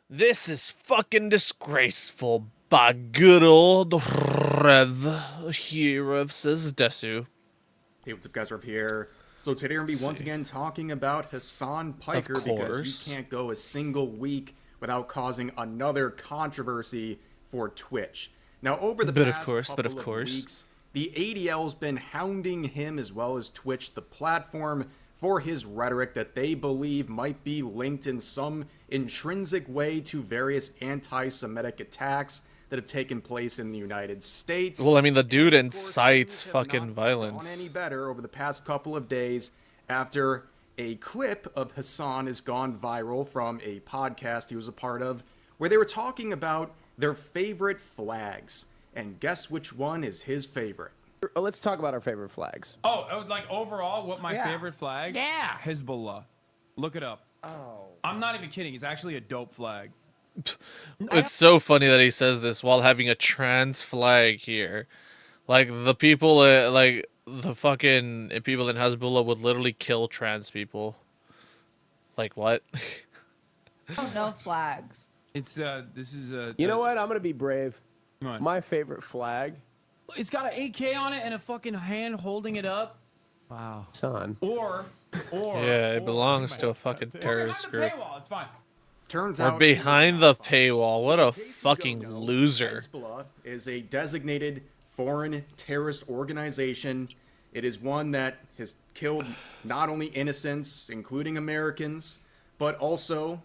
This is fucking disgraceful, by good old Rev here of says Desu. Hey, what's up, guys? Rev here. So today we're going to be once again talking about Hassan Of Piker because course. you can't go a single week without causing another controversy for Twitch. Now, over the But of past course, couple of weeks, the ADL's been hounding him as well as Twitch, the platform, for his rhetoric that they believe might be linked in some intrinsic way to various anti-Semitic attacks that have taken place in the United States. Well, I mean, the dude Of course, incites things have fucking not gone violence. any better over the past couple of days after a clip of Hassan has gone viral from a podcast he was a part of where they were talking about their favorite flags. And guess which one is his favorite? Let's talk about our favorite flags. Oh, like overall, what my favorite flag? Yeah. Hezbollah. Look it up. Oh. I'm not even kidding. It's actually a dope flag. It's so funny that he says this while having a trans flag here. Like, the people, like, the fucking people in Hezbollah would literally kill trans people. Like, what? No flags. It's this is You know what? I'm gonna be brave. What? My favorite flag, It's got an AK on it and a fucking hand holding it up. Wow. son. Or Yeah, it belongs to a fucking or terrorist behind the group. paywall. It's fine. Turns Or out behind the paywall. What a In case you fucking don't know, loser. Hezbollah is a designated foreign terrorist organization. It is one that has killed not only innocents, including Americans, but also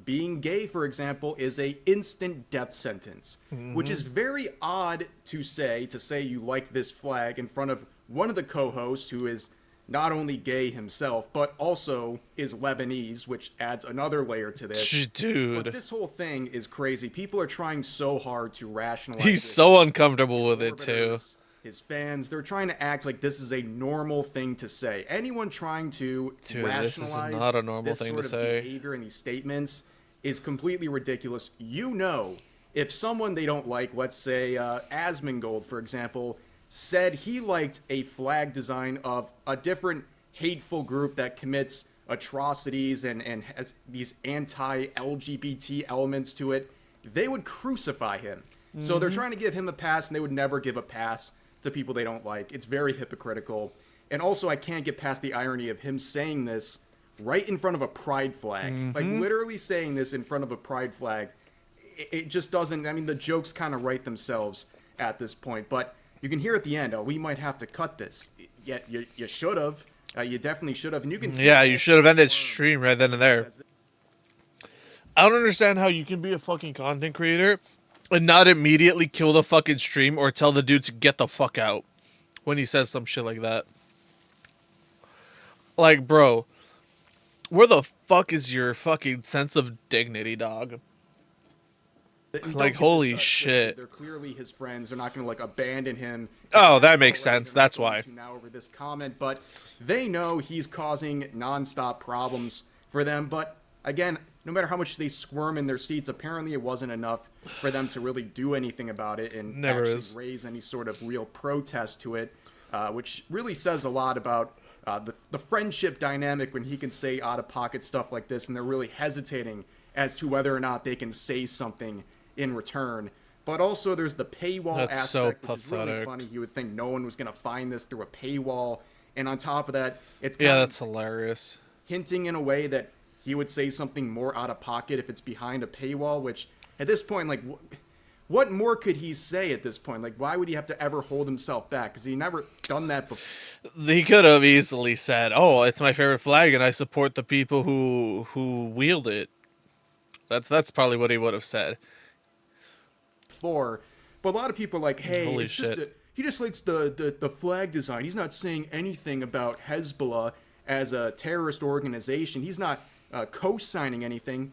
being gay, for example, is a instant death sentence, which is very odd to say you like this flag in front of one of the co-hosts who is not only gay himself, but also is Lebanese, which adds another layer to this. Dude. But this whole thing is crazy. People are trying so hard to rationalize He's this. so uncomfortable with His it, too. orbiters, His fans, they're trying to act like this is a normal thing to say. Anyone trying to Dude, this is rationalize not a normal this thing sort to of say. behavior and these statements is completely ridiculous. You know, if someone they don't like, let's say Asmongold, for example, said he liked a flag design of a different hateful group that commits atrocities and has these anti-LGBT elements to it, they would crucify him. So they're trying to give him a pass, and they would never give a pass to people they don't like. It's very hypocritical. And also, I can't get past the irony of him saying this right in front of a pride flag. Like, literally saying this in front of a pride flag. It just doesn't, I mean, the jokes kind of write themselves at this point. But you can hear at the end, oh, we might have to cut this. Yeah, you should have. You definitely should have. And you can see Yeah, you should have ended stream right then and there. I don't understand how you can be a fucking content creator and not immediately kill the fucking stream or tell the dude to get the fuck out when he says some shit like that. Like, bro, where the fuck is your fucking sense of dignity, dog? Don't Like, get holy this, shit. They're clearly his friends. They're not going to like abandon him. Oh, that makes They're sense. not That's going why. to now over this comment, but they know he's causing nonstop problems for them. But again, no matter how much they squirm in their seats, apparently it wasn't enough for them to really do anything about it and Never actually is. raise any sort of real protest to it, which really says a lot about the friendship dynamic when he can say out-of-pocket stuff like this, and they're really hesitating as to whether or not they can say something in return. But also there's the paywall That's so aspect, which is really pathetic. funny. You would think no one was going to find this through a paywall. And on top of that, it's Yeah, kind that's of hilarious. hinting in a way that he would say something more out of pocket if it's behind a paywall, which at this point, like, what more could he say at this point? Like, why would he have to ever hold himself back? Because he never done that before. He could have easily said, "Oh, it's my favorite flag, and I support the people who wield it." That's probably what he would have said. But a lot of people are like, hey, Holy it's shit. just he just likes the flag design. He's not saying anything about Hezbollah as a terrorist organization. He's not co-signing anything.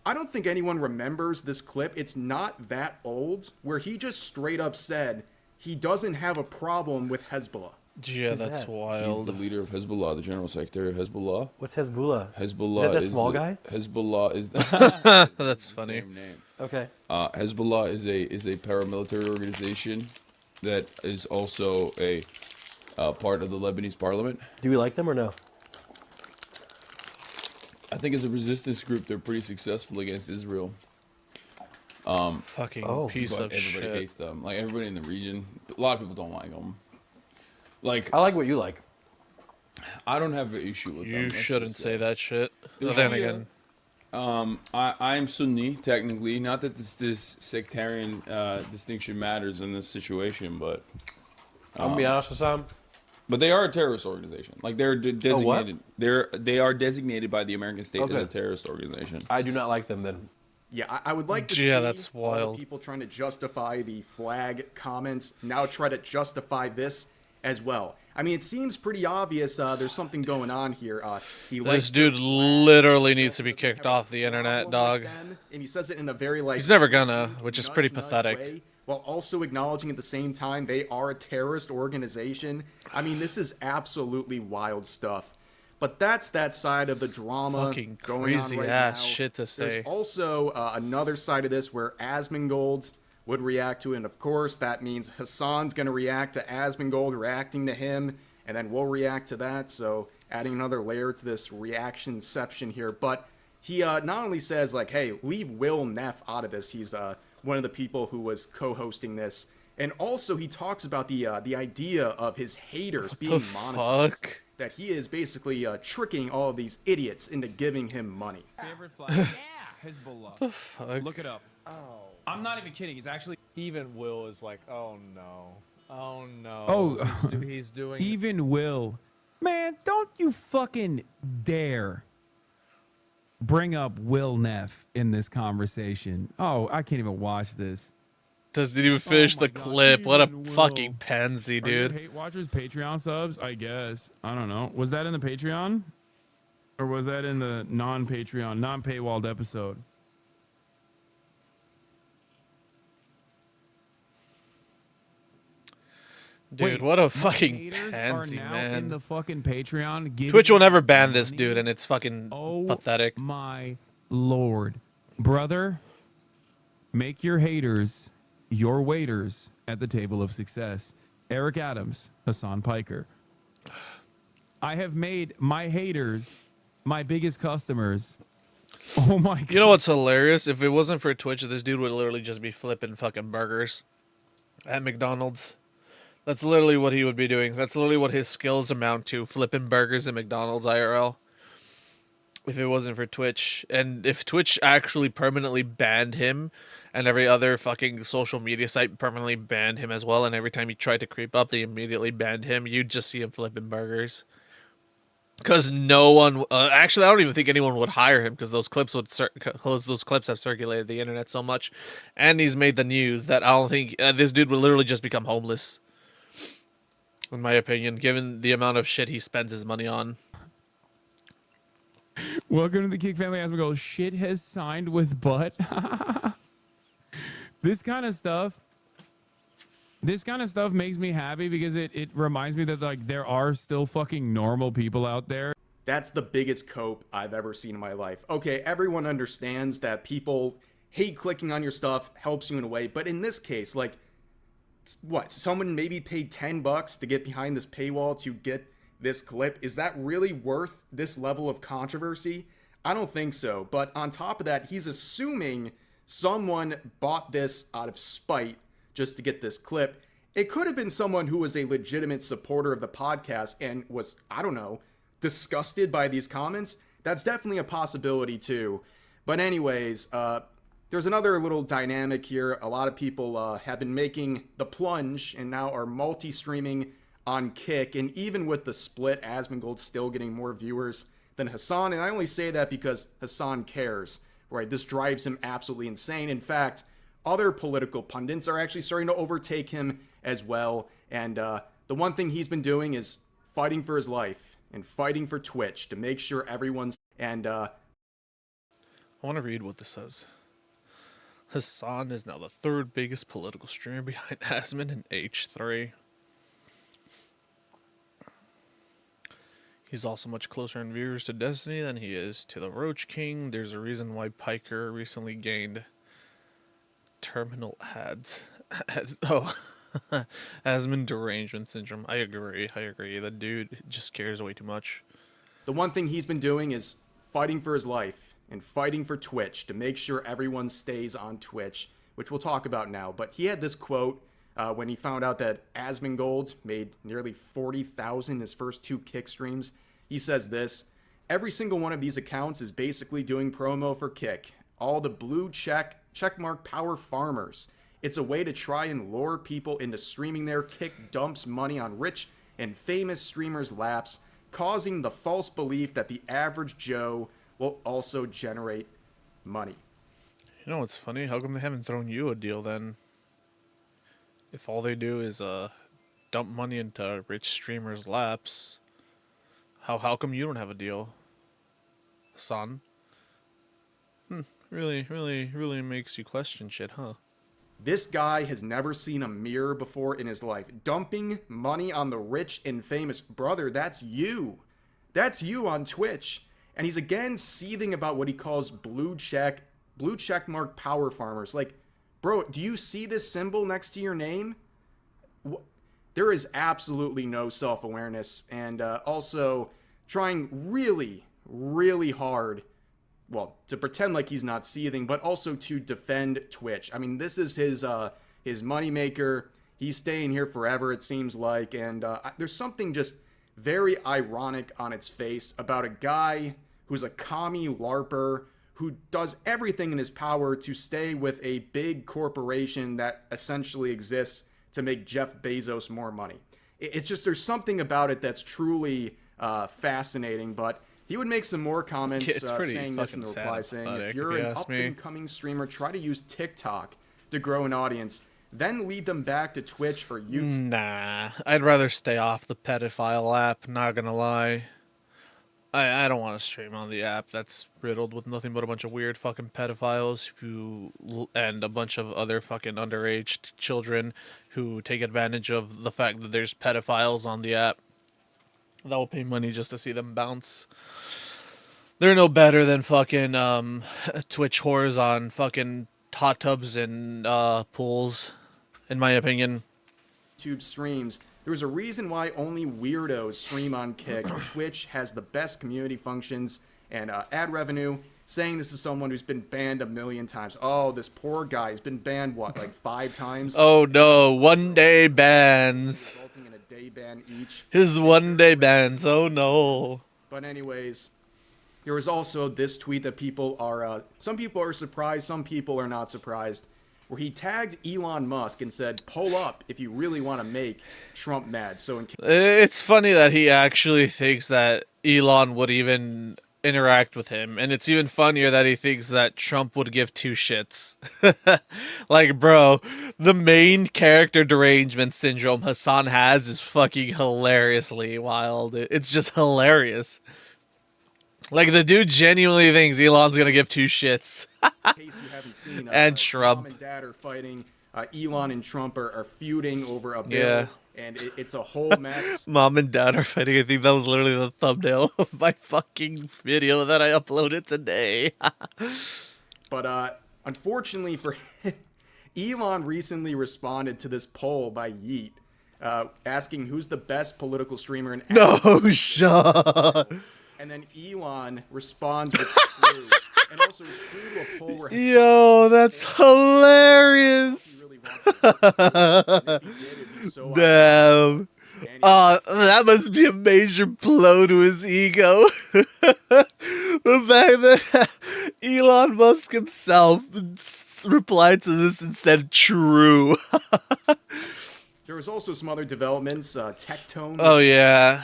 I don't think anyone remembers this clip. It's not that old, where he just straight up said he doesn't have a problem with Hezbollah. Yeah, that's that? He's the wild. leader of Hezbollah, the general secretary of Hezbollah. What's Hezbollah? Hezbollah that small guy? Hezbollah is That's funny. same name. Okay. Hezbollah is a paramilitary organization that is also a part of the Lebanese parliament. Do we like them or no? I think as a resistance group, they're pretty successful against Israel. Fucking piece But of everybody shit. hates them. Like everybody in the region, a lot of people don't like them. Like I like what you like. I don't have an issue with them. You let's shouldn't just say that shit. They're But then Shia. again, I am Sunni technically. Not that this sectarian distinction matters in this situation, but I'm gonna be honest with Sam. they are a terrorist organization. Like they're designated. what? They are designated by the American state as Okay. a terrorist organization. I do not like them then. Yeah, I would like to Yeah, see that's all the wild. people trying to justify the flag comments now try to justify this as well. I mean, it seems pretty obvious there's something going on here. He likes this dude their flag, literally needs to be doesn't have kicked a off the internet, problem with dog. them, and he says it in a very like He's never gonna, wink, which is nudge, pretty nudge pathetic. way, while also acknowledging at the same time they are a terrorist organization. I mean, this is absolutely wild stuff. But that's that side of the drama Fucking going crazy on right ass now. shit to say. There's also another side of this where Asmongold would react to it, and of course that means Hassan's going to react to Asmongold reacting to him, and then we'll react to that, so adding another layer to this reactionception here. But he not only says, like, hey, leave Will Neff out of this, he's one of the people who was co-hosting this, and also he talks about the idea of his haters being monetized. Fuck. That he is basically tricking all of these idiots into giving him money. Favorite flag? Yeah, Hezbollah. The fuck? Look it up. Oh. I'm not even kidding. It's actually. Even Will is like, oh no, oh no. Oh. he's doing. Even Will. Man, don't you fucking dare bring up Will Neff in this conversation. Oh, I can't even watch this. Doesn't even finish my the God, clip. What a even Will. fucking pansy, Are you dude. Hate Watchers Patreon subs? I guess. I don't know. Was that in the Patreon? Or was that in the non-Patreon, non-paywalled episode? Dude, Wait, what a my fucking haters pansy, are now man. in the fucking Patreon. Giving Twitch will me never ban this money? dude, and it's fucking Oh pathetic. my lord. Brother, make your haters your waiters at the table of success. Eric Adams, Hassan Piker. I have made my haters my biggest customers. Oh my god. You know what's hilarious? If it wasn't for Twitch, this dude would literally just be flipping fucking burgers at McDonald's. That's literally what he would be doing. That's literally what his skills amount to, flipping burgers at McDonald's IRL. If it wasn't for Twitch. And if Twitch actually permanently banned him, and every other fucking social media site permanently banned him as well, and every time he tried to creep up, they immediately banned him, you'd just see him flipping burgers. Because no one, actually, I don't even think anyone would hire him because those clips would those clips have circulated the internet so much, and he's made the news that I don't think this dude would literally just become homeless. In my opinion, given the amount of shit he spends his money on. Welcome to the Kick Family. As we go, shit has signed with butt. This kind of stuff makes me happy because it reminds me that like there are still fucking normal people out there. That's the biggest cope I've ever seen in my life. Okay, everyone understands that people hate clicking on your stuff, helps you in a way, but in this case, like, what, someone maybe paid $10 to get behind this paywall to get this clip? Is that really worth this level of controversy? I don't think so. But on top of that, he's assuming someone bought this out of spite just to get this clip. It could have been someone who was a legitimate supporter of the podcast and was, I don't know, disgusted by these comments. That's definitely a possibility too. But anyways, there's another little dynamic here. A lot of people have been making the plunge and now are multi-streaming on Kick. And even with the split, Asmongold's still getting more viewers than Hassan. And I only say that because Hassan cares, right? This drives him absolutely insane. In fact, other political pundits are actually starting to overtake him as well. And the one thing he's been doing is fighting for his life and fighting for Twitch to make sure everyone's... And I want to read what this says. Hassan is now the third biggest political streamer behind Asmon and H3. He's also much closer in viewers to Destiny than he is to the Roach King. There's a reason why Piker recently gained terminal ads. Asmon derangement syndrome. I agree. The dude just cares way too much. the one thing he's been doing is fighting for his life and fighting for Twitch to make sure everyone stays on Twitch, which we'll talk about now. But he had this quote when he found out that Asmongold made nearly 40,000 his first 2 Kick streams. He says this: "Every single one of these accounts is basically doing promo for Kick. All the blue checkmark power farmers. It's a way to try and lure people into streaming there. Kick dumps money on rich and famous streamers' laps, causing the false belief that the average Joe will also generate money." You know what's funny? How come they haven't thrown you a deal then? If all they do is dump money into rich streamers' laps, how come you don't have a deal, son? Really makes you question shit, huh? This guy has never seen a mirror before in his life. Dumping money on the rich and famous. Brother, that's you. That's you on Twitch. And he's again seething about what he calls blue checkmark power farmers. Like, bro, do you see this symbol next to your name? There is absolutely no self-awareness, and also trying really hard, well, to pretend like he's not seething, but also to defend Twitch. I mean, this is his moneymaker. He's staying here forever, it seems like, and there's something just very ironic on its face about a guy who's a commie LARPer who does everything in his power to stay with a big corporation that essentially exists to make Jeff Bezos more money. It's just, there's something about it that's truly fascinating, but he would make some more comments saying this in the reply, saying, "If you're an up-and-coming streamer, try to use TikTok to grow an audience, then lead them back to Twitch or YouTube." Nah, I'd rather stay off the pedophile app, not gonna lie. I don't want to stream on the app that's riddled with nothing but a bunch of weird fucking pedophiles and a bunch of other fucking underage children who take advantage of the fact that there's pedophiles on the app that will pay money just to see them bounce. They're no better than fucking Twitch whores on fucking hot tubs and pools, in my opinion. YouTube streams. There's a reason why only weirdos stream on Kick. Twitch has the best community functions and ad revenue. Saying this is someone who's been banned 1,000,000 times. Oh, this poor guy has been banned, what, like 5 times? Oh no, 1-day bans. Resulting in a day ban each. His 1-day bans, oh no. But anyways, there was also this tweet that people are, some people are surprised, some people are not surprised, where he tagged Elon Musk and said, "Pull up if you really want to make Trump mad." So it's funny that he actually thinks that Elon would even interact with him, and it's even funnier that he thinks that Trump would give 2 shits. Like, bro, the main character derangement syndrome Hassan has is fucking hilariously wild. It's just hilarious. Like, the dude genuinely thinks Elon's gonna give 2 shits. in case you haven't seen, and Trump. Mom and Dad are fighting. Elon and Trump are feuding over a bill. Yeah. And it's a whole mess. Mom and Dad are fighting. I think that was literally the thumbnail of my fucking video that I uploaded today. But unfortunately for him, Elon recently responded to this poll by Yeet, asking who's the best political streamer in No, Sean. And then Elon responds with true. And also true to a poll where Yo, that's hilarious. he really wants to and if he did, it'd be so Damn. That must be a major blow to his ego. The fact that Elon Musk himself replied to this and said true. There was also some other developments. Tectone. Oh, yeah.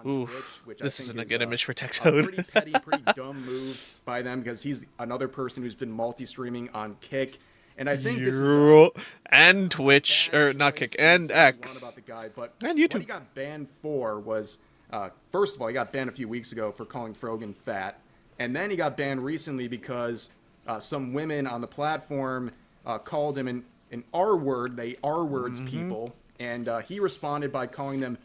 On Twitch, which this I think isn't a is good image for a Tectone. pretty petty, pretty dumb move by them because he's another person who's been multi-streaming on Kick. And I think this is and Twitch, or not Kick, and X. About the guy, but and YouTube. What he got banned for was, first of all, he got banned a few weeks ago for calling Frogan fat. And then he got banned recently because some women on the platform called him an R-word. They R-words people. And he responded by calling them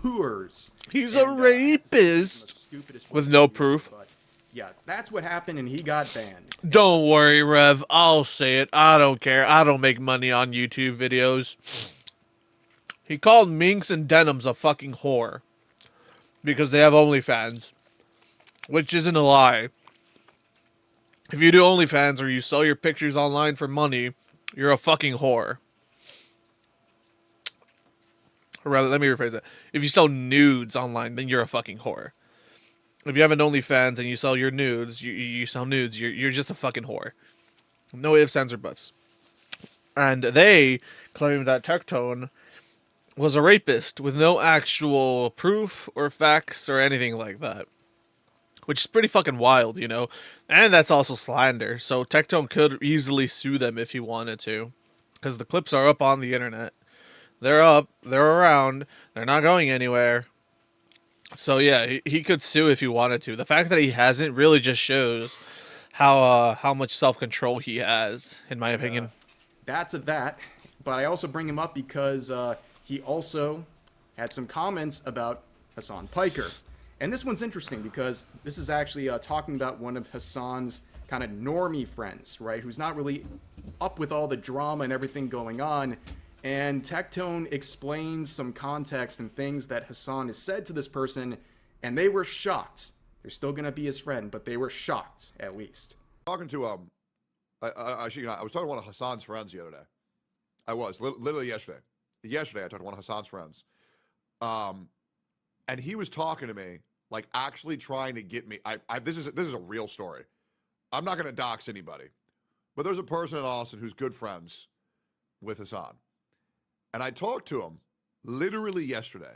whores. He's a rapist. With no proof. But yeah, that's what happened, and he got banned. Don't worry, Rev. I'll say it. I don't care. I don't make money on YouTube videos. He called Minx and Denims a fucking whore. Because they have OnlyFans. which isn't a lie. If you do OnlyFans or you sell your pictures online for money, you're a fucking whore. Or rather, let me rephrase that. If you sell nudes online, then you're a fucking whore. If you have an OnlyFans and you sell your nudes, you sell nudes, you're just a fucking whore. No ifs, ands, or buts. And they claim that Tectone was a rapist with no actual proof or facts or anything like that. Which is pretty fucking wild, you know? And that's also slander. So Tectone could easily sue them if he wanted to. Because the clips are up on the internet. They're up, they're around, they're not going anywhere. So yeah, he could sue if he wanted to. The fact that he hasn't really just shows how much self-control he has, in my opinion. That's a that. But I also bring him up because he also had some comments about Hassan Piker. And this one's interesting because this is actually talking about one of Hassan's kind of normie friends, right? Who's not really up with all the drama and everything going on. And Tectone explains some context and things that Hassan has said to this person, and they were shocked. They're still going to be his friend, but they were shocked, at least. Talking to, I was talking to one of Hassan's friends the other day. I was, literally yesterday. Yesterday, I talked to one of Hassan's friends. And he was talking to me, like actually trying to get me. This is a real story. I'm not going to dox anybody. But there's a person in Austin who's good friends with Hassan. And I talked to him literally yesterday.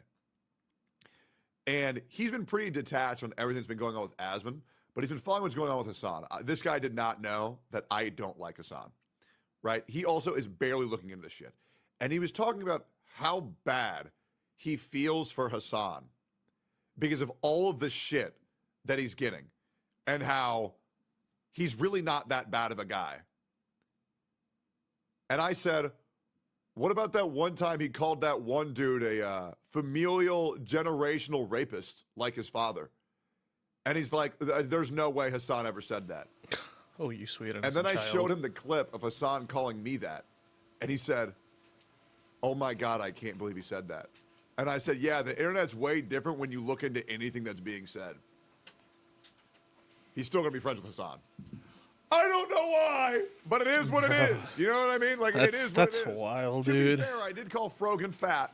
And he's been pretty detached on everything that's been going on with Asman, but he's been following what's going on with Hassan. This guy did not know that I don't like Hassan, right? He also is barely looking into this shit. And he was talking about how bad he feels for Hassan because of all of the shit that he's getting and how he's really not that bad of a guy. And I said, what about that one time he called that one dude a familial generational rapist like his father? And he's like, there's no way Hassan ever said that. Oh, you sweet innocent And then I child. showed him the clip of Hassan calling me that. And he said, oh my God, I can't believe he said that. And I said, yeah, the internet's way different when you look into anything that's being said. He's still going to be friends with Hassan. I don't know why, but it is what it is. You know what I mean? Like, it is what That's it is. wild, To dude. be fair, I did call Frogan fat.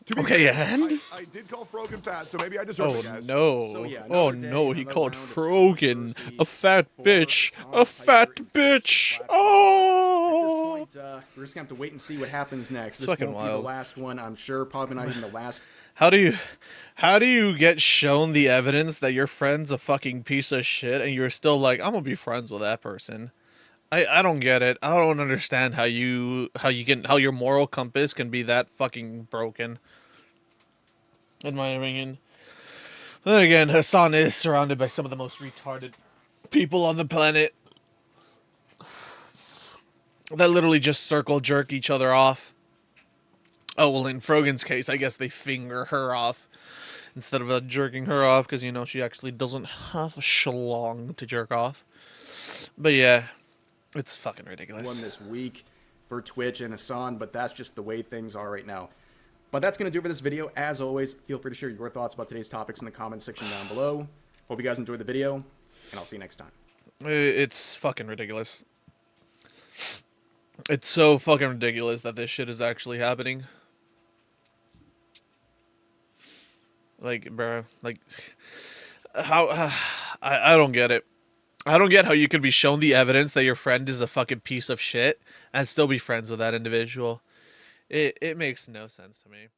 To be Okay, fair, and? I did call Frogan fat, so maybe I deserve Oh it, guys. no! So, yeah, Oh another day, no! He another called round of Frogan controversy a fat for bitch. Hassan A fat Piker and bitch. Twitch's Oh! At this point, we're just gonna have to wait and see what happens next. This Fucking won't be wild. the last one, I'm sure. Probably not even the last. How do you get shown the evidence that your friend's a fucking piece of shit and you're still like, I'm gonna be friends with that person? I don't get it. I don't understand how your moral compass can be that fucking broken. In my opinion. Then again, Hassan is surrounded by some of the most retarded people on the planet that literally just circle jerk each other off. Oh, well, in Frogan's case, I guess they finger her off instead of jerking her off because, you know, she actually doesn't have a schlong to jerk off. But yeah, it's fucking ridiculous. One this week for Twitch and Hassan, but that's just the way things are right now. But that's going to do it for this video. As always, feel free to share your thoughts about today's topics in the comments section down below. Hope you guys enjoyed the video, and I'll see you next time. It's fucking ridiculous. It's so fucking ridiculous that this shit is actually happening. Like, bruh, like, how, I don't get it. I don't get how you could be shown the evidence that your friend is a fucking piece of shit and still be friends with that individual. It makes no sense to me.